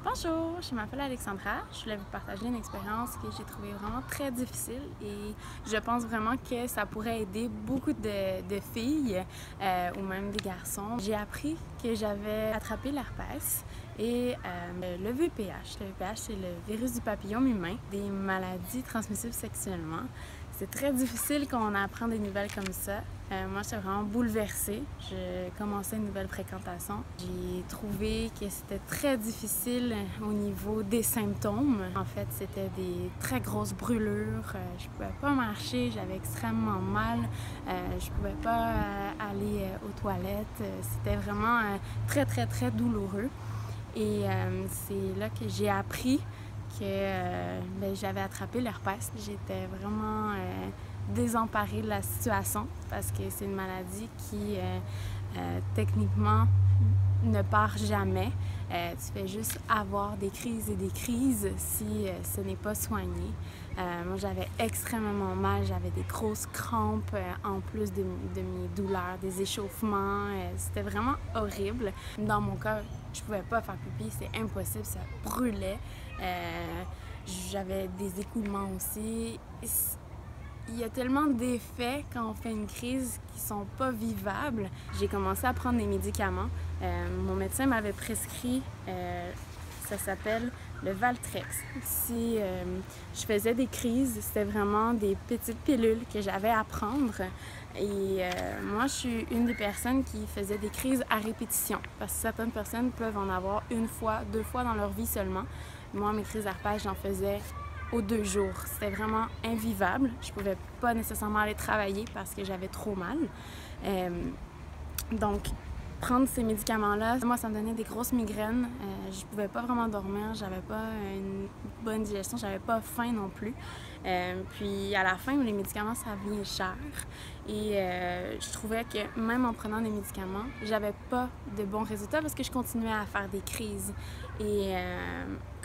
Bonjour, je m'appelle Alexandra. Je voulais vous partager une expérience que j'ai trouvée vraiment très difficile et je pense vraiment que ça pourrait aider beaucoup de filles ou même des garçons. J'ai appris que j'avais attrapé l'herpès et le VPH. Le VPH, c'est le virus du papillome humain, des maladies transmissibles sexuellement. C'est très difficile quand on apprend des nouvelles comme ça. Moi, j'étais vraiment bouleversée. Je commençais une nouvelle fréquentation. J'ai trouvé que c'était très difficile au niveau des symptômes. En fait, c'était des très grosses brûlures. Je pouvais pas marcher, j'avais extrêmement mal. Je pouvais pas aller aux toilettes. C'était vraiment très, très, très douloureux. Et c'est là que j'ai appris que j'avais attrapé l'herpès. J'étais vraiment désemparée de la situation parce que c'est une maladie qui, techniquement, ne part jamais. Tu fais juste avoir des crises et des crises si ce n'est pas soigné. Moi, j'avais extrêmement mal. J'avais des grosses crampes en plus de mes douleurs, des échauffements. C'était vraiment horrible. Dans mon cas, je pouvais pas faire pipi, c'est impossible, ça brûlait. J'avais des écoulements aussi. Il y a tellement d'effets quand on fait une crise qui sont pas vivables. J'ai commencé à prendre des médicaments. Mon médecin m'avait prescrit, ça s'appelle le Valtrex. Si je faisais des crises, c'était vraiment des petites pilules que j'avais à prendre. Et moi, je suis une des personnes qui faisait des crises à répétition. Parce que certaines personnes peuvent en avoir une fois, 2 fois dans leur vie seulement. Moi, mes crises d'herpès, j'en faisais aux 2 jours. C'était vraiment invivable. Je pouvais pas nécessairement aller travailler parce que j'avais trop mal. Donc, prendre ces médicaments-là, moi, ça me donnait des grosses migraines. Je pouvais pas vraiment dormir, j'avais pas une bonne digestion, j'avais pas faim non plus. Puis à la fin, les médicaments, ça vient cher. Et je trouvais que même en prenant des médicaments, j'avais pas de bons résultats parce que je continuais à faire des crises. Et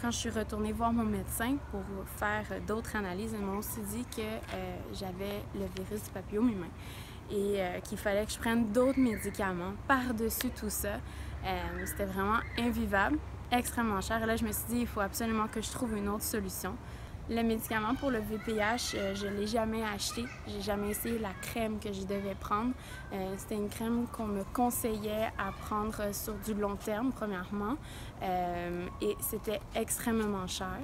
quand je suis retournée voir mon médecin pour faire d'autres analyses, ils m'ont aussi dit que j'avais le virus du papillome humain et qu'il fallait que je prenne d'autres médicaments par-dessus tout ça. C'était vraiment invivable, extrêmement cher. Et là, je me suis dit, il faut absolument que je trouve une autre solution. Le médicament pour le VPH, je ne l'ai jamais acheté. J'ai jamais essayé la crème que je devais prendre. C'était une crème qu'on me conseillait à prendre sur du long terme, premièrement. Et c'était extrêmement cher.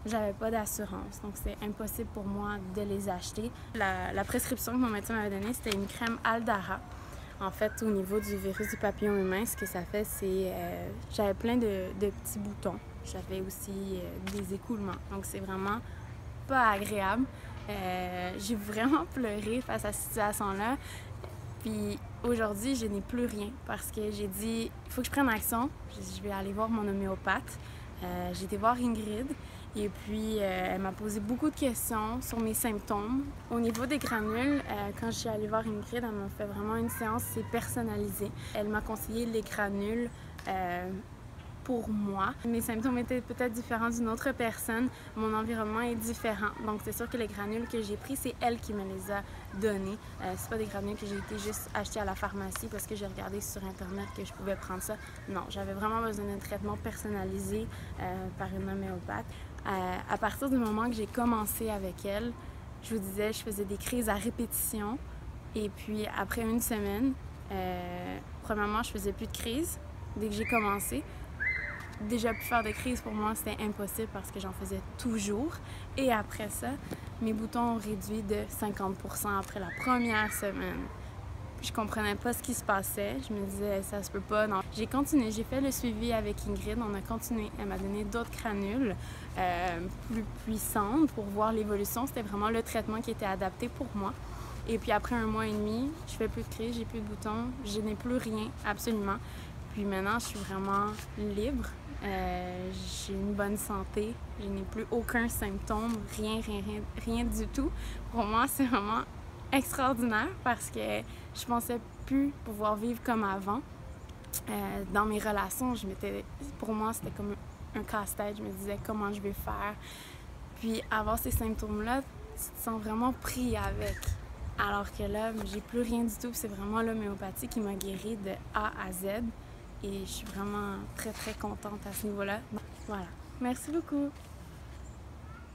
J'avais pas d'assurance, donc c'est impossible pour moi de les acheter. La prescription que mon médecin m'avait donnée, c'était une crème Aldara. En fait, au niveau du virus du papillome humain, ce que ça fait, c'est j'avais plein de petits boutons. J'avais aussi des écoulements, donc c'est vraiment pas agréable. J'ai vraiment pleuré face à cette situation-là. Puis aujourd'hui, je n'ai plus rien parce que j'ai dit, il faut que je prenne action. Je vais aller voir mon homéopathe. J'ai été voir Ingrid et puis elle m'a posé beaucoup de questions sur mes symptômes. Au niveau des granules, quand je suis allée voir Ingrid, elle m'a fait vraiment une séance, c'est personnalisé. Elle m'a conseillé les granules pour moi. Mes symptômes étaient peut-être différents d'une autre personne. Mon environnement est différent. Donc, c'est sûr que les granules que j'ai pris, c'est elle qui me les a donnés. C'est pas des granules que j'ai été juste acheter à la pharmacie parce que j'ai regardé sur Internet que je pouvais prendre ça. Non, j'avais vraiment besoin d'un traitement personnalisé par une homéopathe. À partir du moment que j'ai commencé avec elle, je vous disais, je faisais des crises à répétition. Et puis, après une semaine, premièrement, je faisais plus de crises dès que j'ai commencé. Déjà, plus faire de crise pour moi, c'était impossible parce que j'en faisais toujours. Et après ça, mes boutons ont réduit de 50% après la première semaine. Je comprenais pas ce qui se passait. Je me disais, ça se peut pas. Non. J'ai continué. J'ai fait le suivi avec Ingrid. On a continué. Elle m'a donné d'autres granules plus puissantes pour voir l'évolution. C'était vraiment le traitement qui était adapté pour moi. Et puis après 1 mois et demi, je fais plus de crise, j'ai plus de boutons, je n'ai plus rien, absolument. Puis maintenant, je suis vraiment libre. J'ai une bonne santé. Je n'ai plus aucun symptôme, rien du tout. Pour moi, c'est vraiment extraordinaire parce que je pensais plus pouvoir vivre comme avant. Dans mes relations, pour moi, c'était comme un casse-tête. Je me disais comment je vais faire. Puis avoir ces symptômes-là, tu te sens vraiment pris avec. Alors que là, j'ai plus rien du tout. C'est vraiment l'homéopathie qui m'a guérie de A à Z. et je suis vraiment très, très contente à ce niveau-là. Voilà. Merci beaucoup!